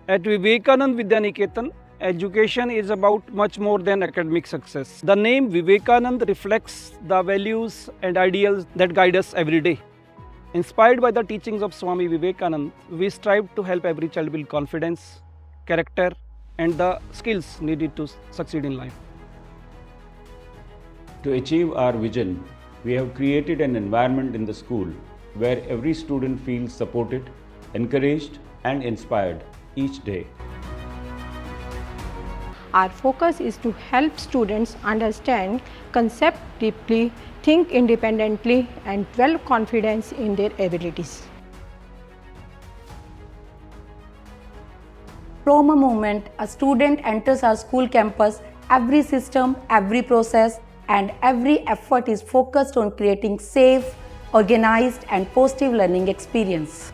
At Vivekanand Vidya Niketan, education is about much more than academic success. The name Vivekanand reflects the values and ideals that guide us every day. Inspired by the teachings of Swami Vivekananda, we strive to help every child build confidence, character, and the skills needed to succeed in life. To achieve our vision, we have created an environment in the school where every student feels supported, encouraged, and inspired each day. Our focus is to help students understand concepts deeply, think independently, and develop confidence in their abilities. From a moment a student enters our school campus, every system, every process, and every effort is focused on creating safe, organized, and positive learning experience.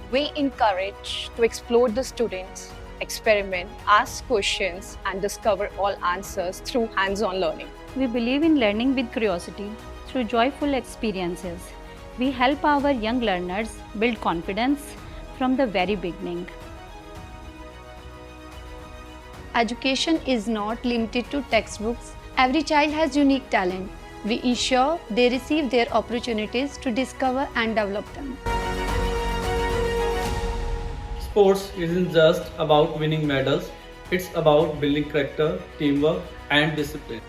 We encourage to explore the students, experiment, ask questions, and discover all answers through hands-on learning. We believe in learning with curiosity through joyful experiences. We help our young learners build confidence from the very beginning. Education is not limited to textbooks. Every child has unique talent. We ensure they receive their opportunities to discover and develop them. Sports isn't just about winning medals, it's about building character, teamwork, and discipline.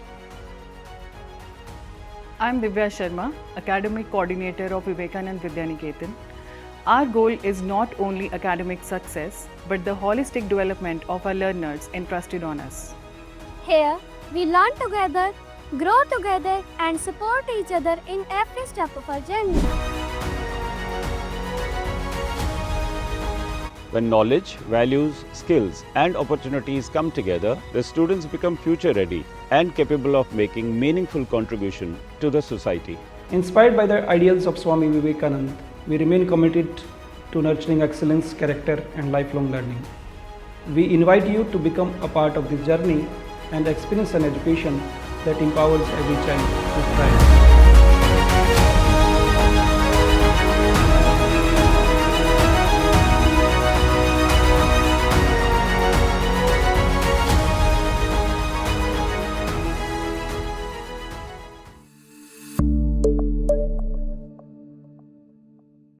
I'm Divya Sharma, Academic Coordinator of Vivekanand Vidya Niketan. Our goal is not only academic success, but the holistic development of our learners entrusted on us. Here, we learn together, grow together, and support each other in every step of our journey. When knowledge, values, skills, and opportunities come together, the students become future ready and capable of making meaningful contribution to the society. Inspired by the ideals of Swami Vivekananda, we remain committed to nurturing excellence, character, and lifelong learning. We invite you to become a part of this journey and experience an education that empowers every child to thrive.